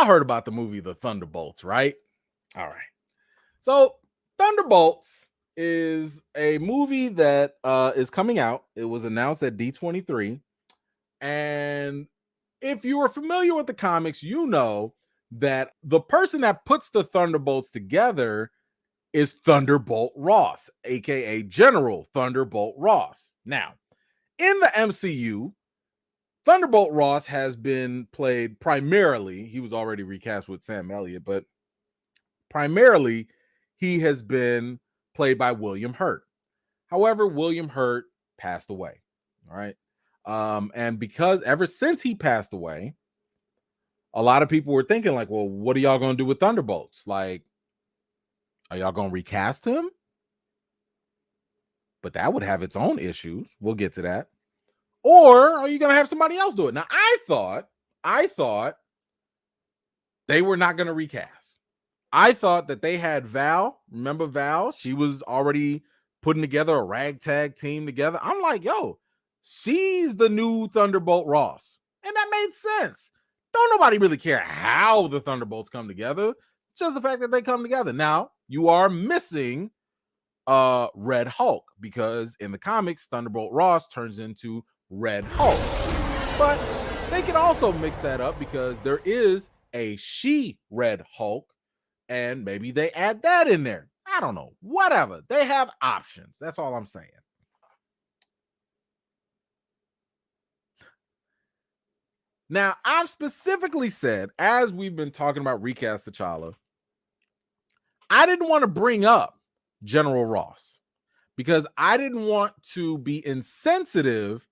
y'all heard about the movie The Thunderbolts, right? All right. So Thunderbolts is a movie that is coming out. It was announced at D23. And if you are familiar with the comics, you know that the person that puts the Thunderbolts together is Thunderbolt Ross, aka General Thunderbolt Ross. Now, in the MCU, Thunderbolt Ross has been played primarily, he was already recast with Sam Elliott, but primarily he has been played by William Hurt. However, William Hurt passed away. All right. And because ever since he passed away, a lot of people were thinking, like, well, what are y'all going to do with Thunderbolts? Like, are y'all going to recast him? But that would have its own issues. We'll get to that. Or are you going to have somebody else do it? Now, I thought they were not going to recast. I thought that they had Val. Remember Val? She was already putting together a ragtag team together. I'm like, yo, she's the new Thunderbolt Ross. And that made sense. Don't nobody really care how the Thunderbolts come together. Just the fact that they come together. Now, you are missing Red Hulk, because in the comics, Thunderbolt Ross turns into Red Hulk. But they can also mix that up because there is a She-Red Hulk, and maybe they add that in there. I don't know. Whatever. They have options. That's all I'm saying. Now, I've specifically said, as we've been talking about Recast T'Challa, I didn't want to bring up General Ross because I didn't want to be insensitive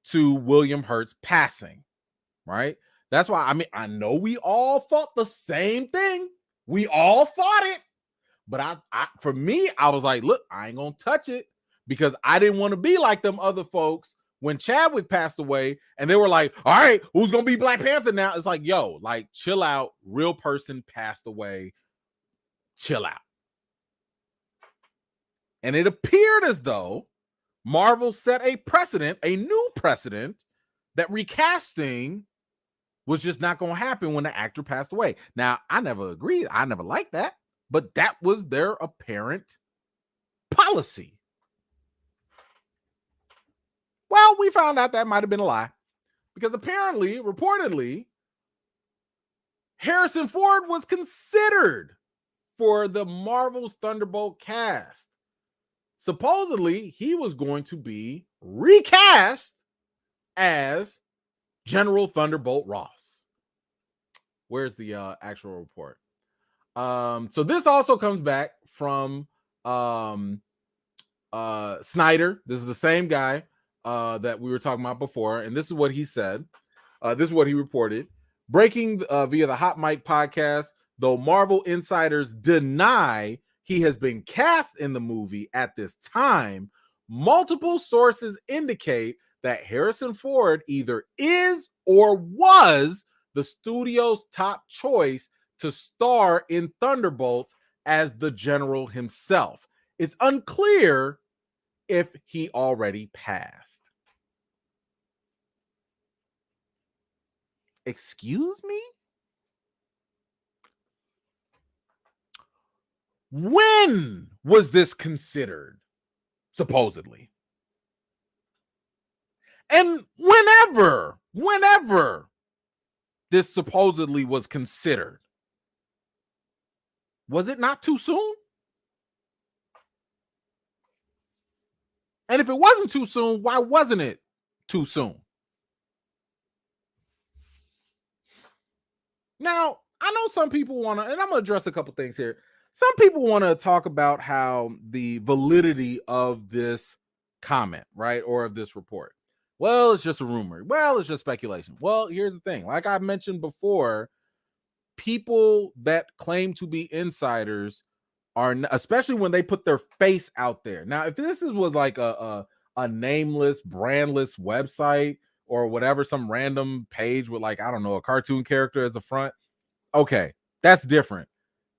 to William Hurt's passing, right? That's why, I mean, I know we all thought the same thing. We all thought it. But for me, I was like, look, I ain't going to touch it because I didn't want to be like them other folks when Chadwick passed away and they were like, all right, who's going to be Black Panther now? It's like, yo, like, chill out. Real person passed away. Chill out. And it appeared as though Marvel set a precedent, a new precedent, that recasting was just not going to happen when the actor passed away. Now, I never agreed. I never liked that, but that was their apparent policy. Well, we found out that might have been a lie because apparently, reportedly, Harrison Ford was considered for the Marvel's Thunderbolt cast. Supposedly, he was going to be recast as General Thunderbolt Ross. Where's the actual report? So this also comes back from Snyder. This is the same guy that we were talking about before, and this is what he said. This is what he reported. Breaking via the Hot Mic podcast, though Marvel insiders deny he has been cast in the movie at this time, multiple sources indicate that Harrison Ford either is or was the studio's top choice to star in Thunderbolts as the general himself. It's unclear if he already passed. Excuse me? When was this considered? Supposedly. And whenever this supposedly was considered, was it not too soon? And if it wasn't too soon, why wasn't it too soon? Now, I know some people want to, and I'm going to address a couple things here. Some people want to talk about how the validity of this comment, right, or of this report. Well, it's just a rumor. Well, it's just speculation. Well, here's the thing. Like I mentioned before, people that claim to be insiders are, especially when they put their face out there. Now, if this was like a nameless, brandless website or whatever, some random page with, like, I don't know, a cartoon character as the front, okay, that's different.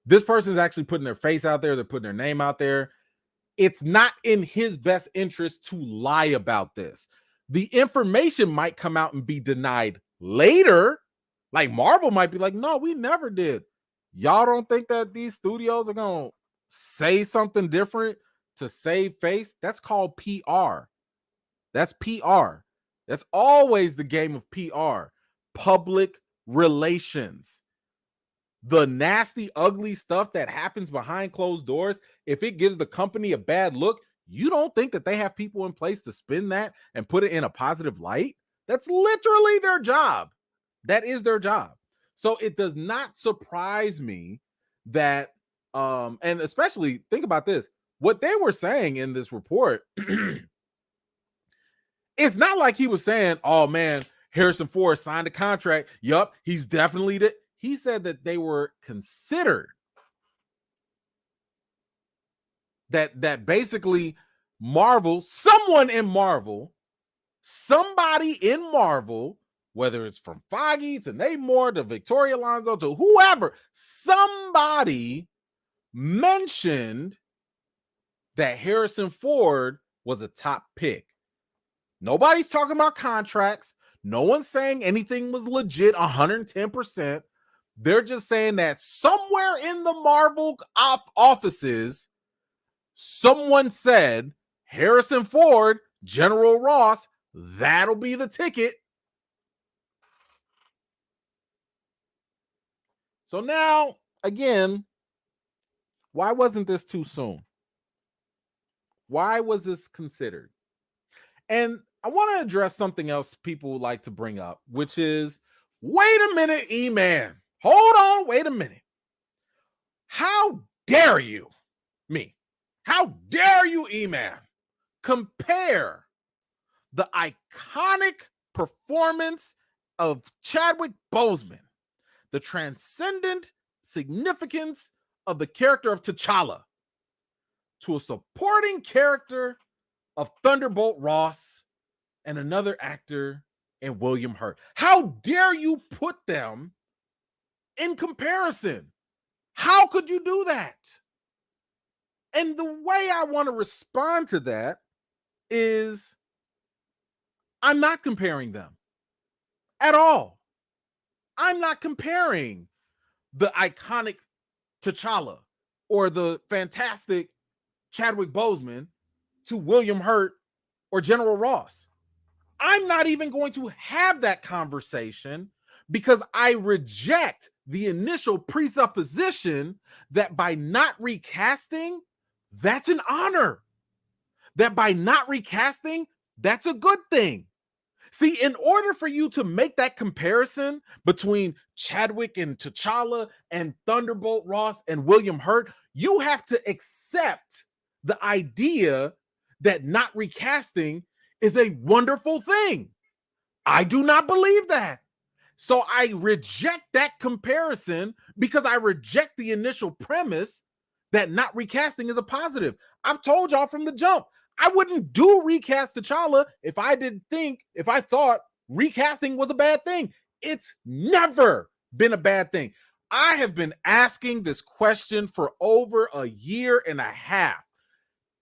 This person's actually putting their face out there. They're putting their name out there. It's not in his best interest to lie about this. The information might come out and be denied later, Like Marvel might be like, no, we never did. Y'all don't think that these studios are gonna say something different to save face? That's called PR. That's PR. That's always the game of PR. Public relations. The nasty, ugly stuff that happens behind closed doors, if it gives the company a bad look, you don't think that they have people in place to spin that and put it in a positive light? That's literally their job. That is their job. So it does not surprise me that, and especially think about this, what they were saying in this report, it's not like he was saying, oh man, Harrison Ford signed a contract. Yup, he's definitely the. He said that they were considered. That basically Marvel, somebody in Marvel, whether it's from Feige to Namor to Victoria Alonso to whoever, somebody mentioned that Harrison Ford was a top pick. Nobody's talking about contracts. No one's saying anything was legit 110%. They're just saying that somewhere in the Marvel offices, someone said, Harrison Ford, General Ross, that'll be the ticket. So now, again, why wasn't this too soon? Why was this considered? And I want to address something else people like to bring up, which is, wait a minute, E-Man. Hold on, wait a minute. How dare you, me? How dare you, E-Man, compare the iconic performance of Chadwick Boseman, the transcendent significance of the character of T'Challa, to a supporting character of Thunderbolt Ross and another actor in William Hurt? How dare you put them in comparison? How could you do that? And the way I want to respond to that is, I'm not comparing them at all. I'm not comparing the iconic T'Challa or the fantastic Chadwick Boseman to William Hurt or General Ross. I'm not even going to have that conversation because I reject the initial presupposition that by not recasting, that's an honor. That by not recasting, that's a good thing. See, in order for you to make that comparison between Chadwick and T'Challa and Thunderbolt Ross and William Hurt, you have to accept the idea that not recasting is a wonderful thing. I do not believe that. So I reject that comparison because I reject the initial premise that not recasting is a positive. I've told y'all from the jump, I wouldn't do recast T'Challa if I thought recasting was a bad thing. It's never been a bad thing. I have been asking this question for over a year and a half.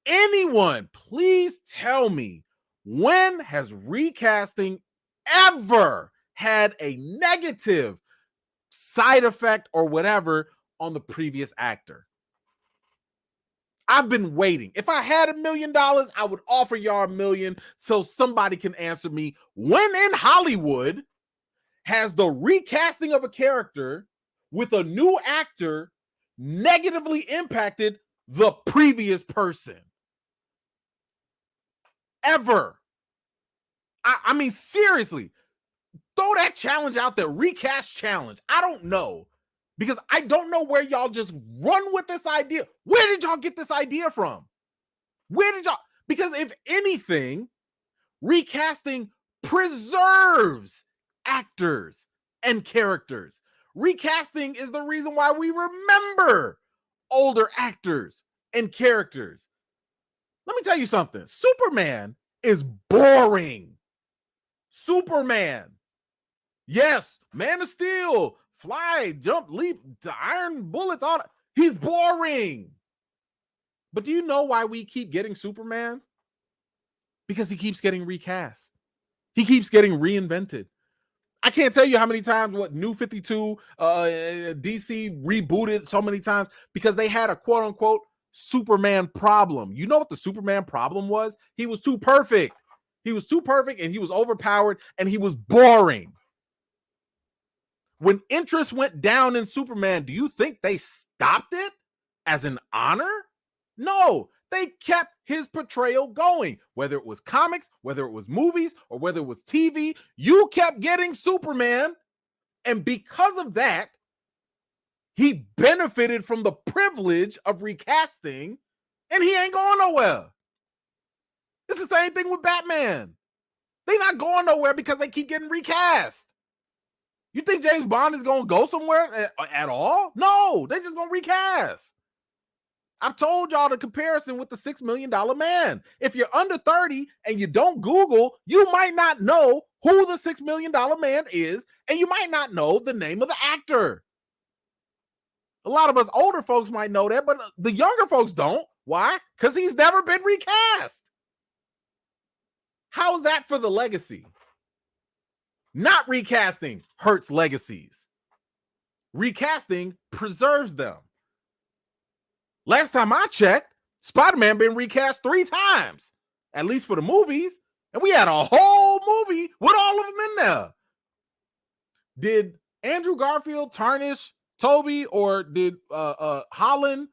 Anyone, please tell me, when has recasting ever had a negative side effect or whatever on the previous actor? I've been waiting. If I had $1 million, I would offer y'all $1 million so somebody can answer me. When in Hollywood has the recasting of a character with a new actor negatively impacted the previous person? Ever? I mean, seriously, throw that challenge out there. Recast challenge. I don't know. Because I don't know where y'all just run with this idea. Where did y'all get this idea from? Where did y'all? Because if anything, recasting preserves actors and characters. Recasting is the reason why we remember older actors and characters. Let me tell you something. Superman is boring. Superman. Yes, Man of Steel, fly, jump, leap, iron bullets, all that. He's boring. But do you know why we keep getting Superman? Because he keeps getting recast. He keeps getting reinvented. I can't tell you how many times what New 52 DC rebooted so many times because they had a quote unquote Superman problem. You know what the Superman problem was? He was too perfect. He was too perfect and he was overpowered and he was boring. When interest went down in Superman, do you think they stopped it as an honor? No, they kept his portrayal going. Whether it was comics, whether it was movies, or whether it was TV, you kept getting Superman. And because of that, he benefited from the privilege of recasting, and he ain't going nowhere. It's the same thing with Batman. They're not going nowhere because they keep getting recast. You think James Bond is going to go somewhere at all? No, they're just going to recast. I've told y'all the comparison with the $6 million man. If you're under 30 and you don't Google, you might not know who the $6 million man is, and you might not know the name of the actor. A lot of us older folks might know that, but the younger folks don't. Why? Because he's never been recast. How is that for the legacy? Not recasting hurts legacies. Recasting preserves them. Last time I checked, Spider-Man been recast 3 times, at least for the movies, and we had a whole movie with all of them in there. Did Andrew Garfield tarnish Toby, or did Holland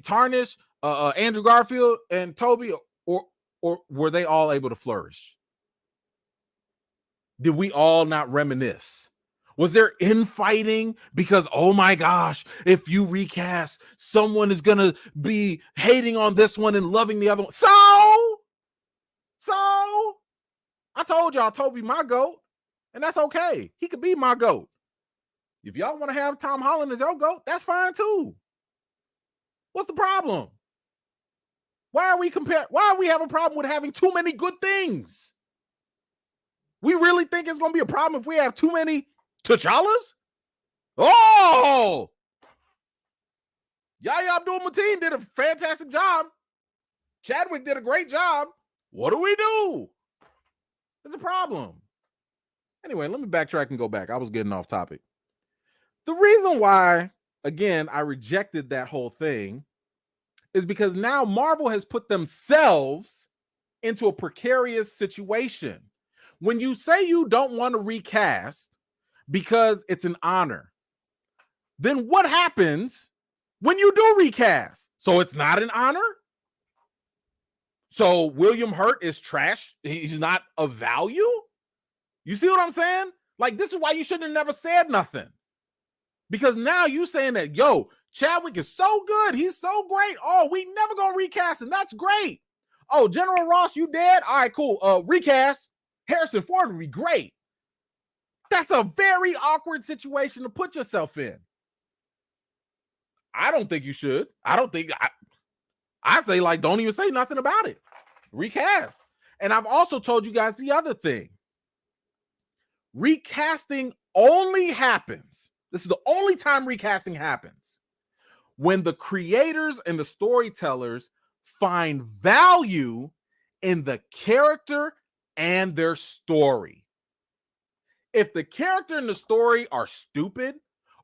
tarnish Andrew Garfield and Toby, or were they all able to flourish? Did we all not reminisce? Was there infighting because, oh my gosh, if you recast, someone is going to be hating on this one and loving the other one? So I told y'all Toby my GOAT, and that's okay. He could be my GOAT. If y'all want to have Tom Holland as your GOAT, that's fine too. What's the problem? Why are we having a problem with having too many good things? We really think it's going to be a problem if we have too many T'Challas? Oh! Yahya Abdul-Mateen did a fantastic job. Chadwick did a great job. What do we do? It's a problem. Anyway, let me backtrack and go back. I was getting off topic. The reason why, again, I rejected that whole thing is because now Marvel has put themselves into a precarious situation. When you say you don't want to recast because it's an honor, then what happens when you do recast? So it's not an honor? So William Hurt is trash? He's not of value? You see what I'm saying? Like, this is why you shouldn't have never said nothing. Because now you saying that, yo, Chadwick is so good. He's so great. Oh, we never gonna recast him. That's great. Oh, General Ross, you dead? All right, cool. Recast. Harrison Ford would be great. That's a very awkward situation to put yourself in. I don't think you should. I'd say, like, don't even say nothing about it. Recast. And I've also told you guys the other thing. Recasting only happens. This is the only time recasting happens when the creators and the storytellers find value in the character and their story. If the character and the story are stupid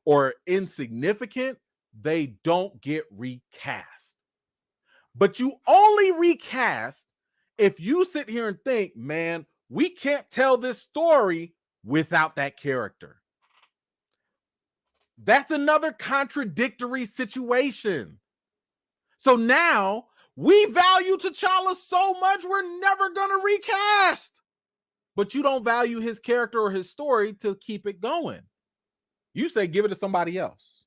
or insignificant, they don't get recast. But you only recast if you sit here and think, man, we can't tell this story without that character. That's another contradictory situation. So now we value T'Challa so much, we're never going to recast. But you don't value his character or his story to keep it going. You say, give it to somebody else.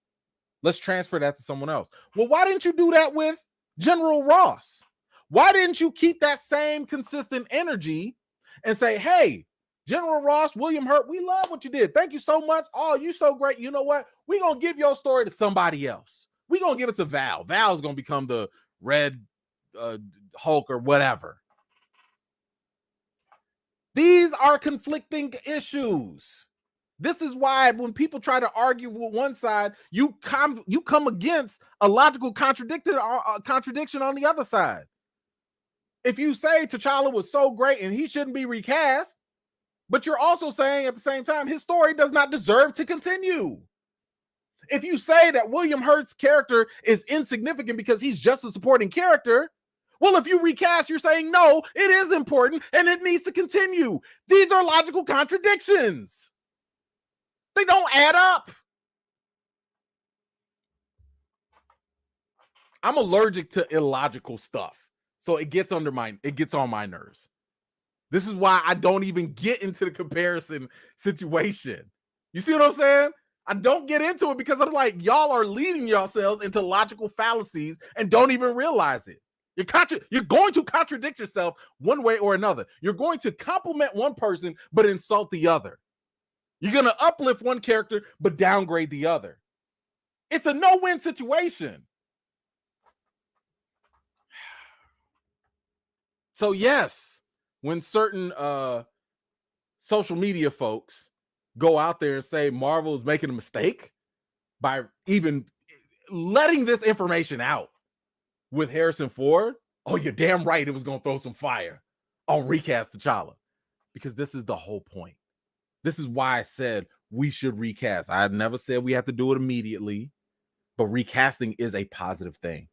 Let's transfer that to someone else. Well, why didn't you do that with General Ross? Why didn't you keep that same consistent energy and say, hey, General Ross, William Hurt, we love what you did. Thank you so much. Oh, you so great. You know what? We're going to give your story to somebody else. We're going to give it to Val. Val's going to become the Red Hulk or whatever. These are conflicting issues. This is why when people try to argue with one side, you come against a logical contradiction on the other side. If you say T'Challa was so great and he shouldn't be recast, But you're also saying at the same time, his story does not deserve to continue. If you say that William Hurt's character is insignificant because he's just a supporting character, well, if you recast, you're saying, no, it is important and it needs to continue. These are logical contradictions. They don't add up. I'm allergic to illogical stuff. So it gets on my nerves. This is why I don't even get into the comparison situation. You see what I'm saying? I don't get into it because I'm like, y'all are leading yourselves into logical fallacies and don't even realize it. You're going to contradict yourself one way or another. You're going to compliment one person but insult the other. You're going to uplift one character but downgrade the other. It's a no-win situation. So yes, when certain social media folks go out there and say Marvel is making a mistake by even letting this information out with Harrison Ford, oh, you're damn right it was going to throw some fire on recast T'Challa, because this is the whole point. This is why I said we should recast. I never said we have to do it immediately, but recasting is a positive thing.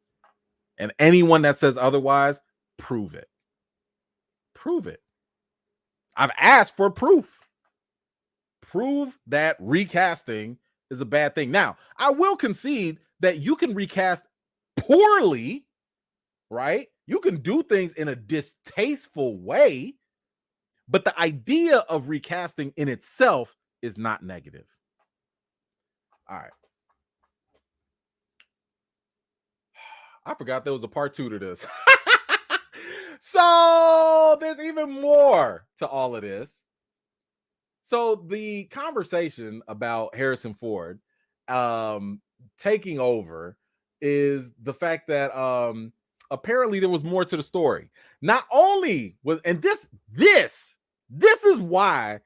And anyone that says otherwise, prove it. Prove it. I've asked for proof. Prove that recasting is a bad thing. Now, I will concede that you can recast poorly, right? You can do things in a distasteful way, but the idea of recasting in itself is not negative. All right. I forgot there was a part 2 to this. So there's even more to all of this. So the conversation about Harrison Ford taking over is the fact that apparently there was more to the story. Not only was, and this is why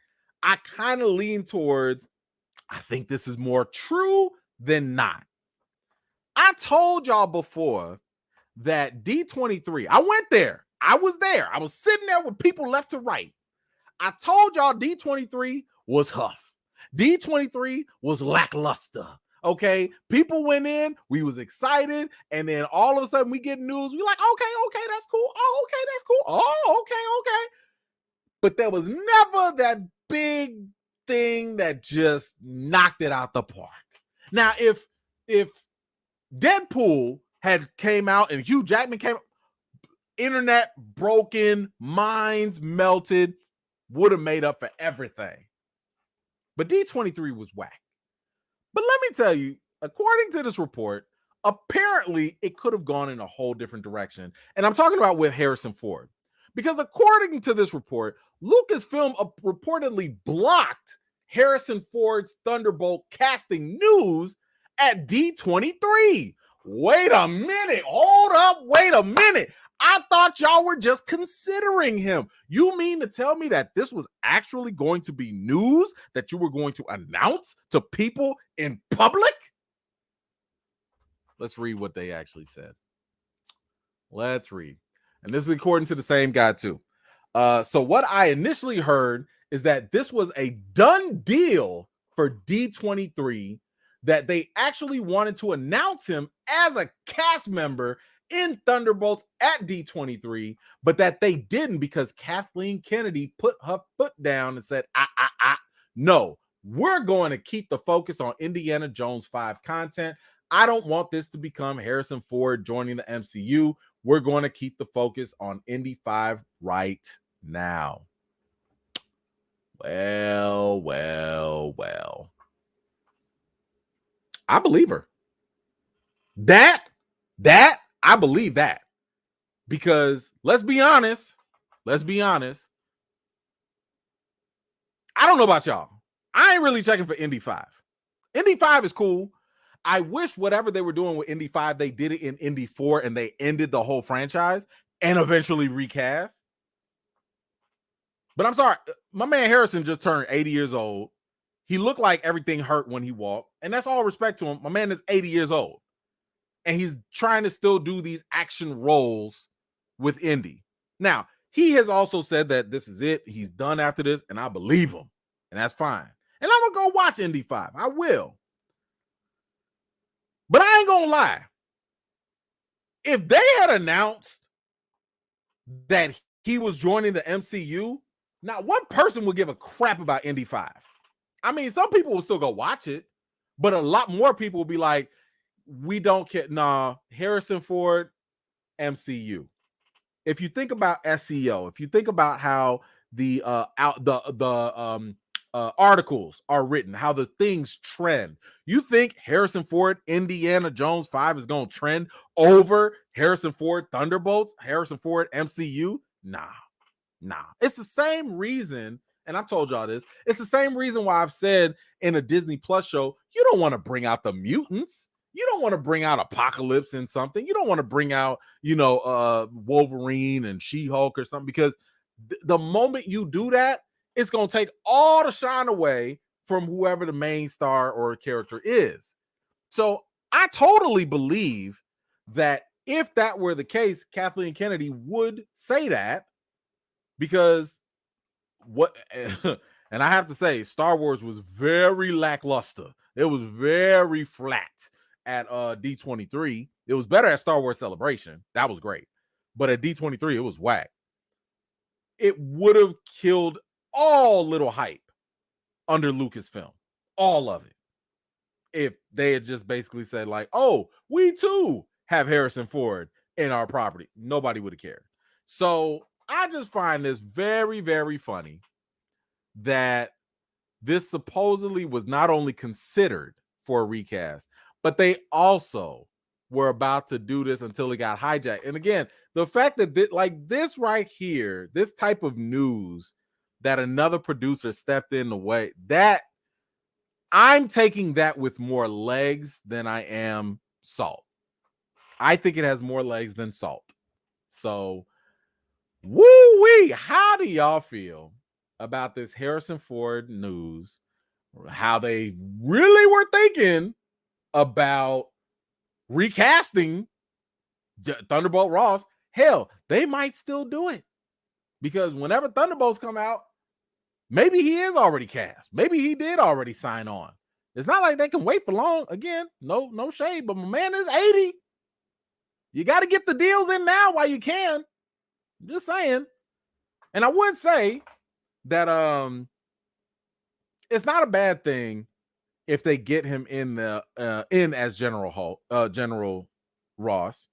I kind of lean towards, I think this is more true than not. I told y'all before that D23, I went there. I was there. I was sitting there with people left to right. I told y'all D23 was huff. D23 was lackluster. Okay, people went in, we was excited, and then all of a sudden we get news. We like, okay, that's cool. Oh, okay, that's cool. Oh, okay. But there was never that big thing that just knocked it out the park. Now, if Deadpool had came out and Hugh Jackman came, internet broken, minds melted, would have made up for everything. But D23 was whack. But let me tell you, according to this report, apparently it could have gone in a whole different direction. And I'm talking about with Harrison Ford. Because according to this report, Lucasfilm reportedly blocked Harrison Ford's Thunderbolt casting news at D23. Wait a minute. Hold up. Wait a minute. I thought y'all were just considering him. You mean to tell me that this was actually going to be news that you were going to announce to people in public? Let's read what they actually said. Let's read. And this is according to the same guy too. So what I initially heard is that this was a done deal for D23, that they actually wanted to announce him as a cast member in Thunderbolts at D23, but that they didn't because Kathleen Kennedy put her foot down and said, no, we're going to keep the focus on Indiana Jones 5 content. I don't want this to become Harrison Ford joining the MCU. We're going to keep the focus on Indy 5 right now. Well. I believe her. That I believe that. Because let's be honest. I don't know about y'all. I ain't really checking for Indy 5. Indy 5 is cool. I wish whatever they were doing with Indy 5, they did it in Indy 4 and they ended the whole franchise and eventually recast. But I'm sorry, my man Harrison just turned 80 years old. He looked like everything hurt when he walked. And that's all respect to him. My man is 80 years old. And he's trying to still do these action roles with Indy. Now, he has also said that this is it. He's done after this, and I believe him, and that's fine. And I'm gonna go watch Indy 5. I will. But I ain't gonna lie. If they had announced that he was joining the MCU, not one person would give a crap about Indy 5. I mean, some people will still go watch it, but a lot more people will be like, we don't care. Nah, Harrison Ford, MCU. If you think about SEO, if you think about how the articles are written, how the things trend, you think Harrison Ford Indiana Jones 5 is going to trend over Harrison Ford Thunderbolts, Harrison Ford MCU? Nah. It's the same reason, and I've told y'all this, it's the same reason why I've said in a Disney Plus show, you don't want to bring out the mutants. You don't want to bring out Apocalypse in something. You don't want to bring out, Wolverine and She-Hulk or something, because the moment you do that, it's going to take all the shine away from whoever the main star or character is. So I totally believe that if that were the case, Kathleen Kennedy would say that, because and I have to say, Star Wars was very lackluster. It was very flat at D23. It was better at Star Wars Celebration. That was great. But at D23, it was whack. It would have killed all little hype under Lucasfilm. All of it. If they had just basically said like, oh, we too have Harrison Ford in our property. Nobody would have cared. So I just find this very, very funny that this supposedly was not only considered for a recast, but they also were about to do this until it got hijacked. And again, the fact that this right here, this type of news that another producer stepped in the way, that I'm taking that with more legs than I am salt. I think it has more legs than salt. So, woo-wee, how do y'all feel about this Harrison Ford news? How they really were thinking about recasting Thunderbolt Ross? Hell, they might still do it, because whenever Thunderbolts come out, maybe he is already cast. Maybe he did already sign on. It's not like they can wait for long. Again, no shade, but my man is 80. You got to get the deals in now while you can. Just saying. And I would say that it's not a bad thing if they get him in as General Ross,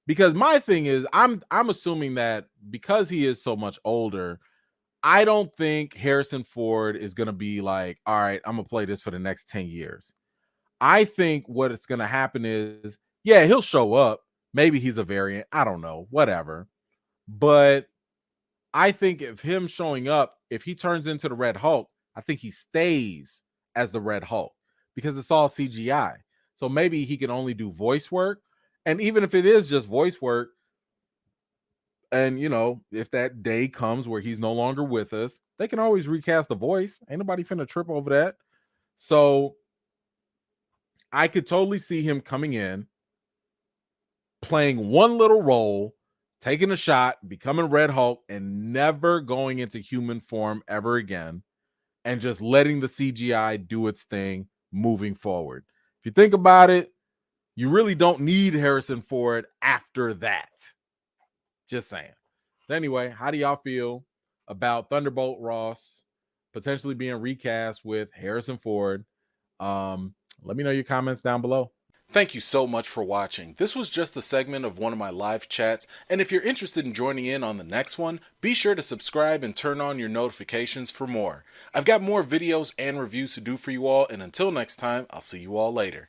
because my thing is I'm assuming that because he is so much older, I don't think Harrison Ford is going to be like, all right, I'm going to play this for the next 10 years. I think what it's going to happen is, yeah, he'll show up. Maybe he's a variant. I don't know, whatever. But I think if him showing up, if he turns into the Red Hulk, I think he stays as the Red Hulk because it's all CGI. So maybe he can only do voice work. And even if it is just voice work, and if that day comes where he's no longer with us, they can always recast the voice. Ain't nobody finna trip over that. So I could totally see him coming in, playing one little role, taking a shot, becoming Red Hulk, and never going into human form ever again, and just letting the CGI do its thing moving forward. If you think about it, you really don't need Harrison Ford after that. Just saying. So anyway, how do y'all feel about Thunderbolt Ross potentially being recast with Harrison Ford? Let me know your comments down below. Thank you so much for watching. This was just a segment of one of my live chats, and if you're interested in joining in on the next one, be sure to subscribe and turn on your notifications for more. I've got more videos and reviews to do for you all, and until next time, I'll see you all later.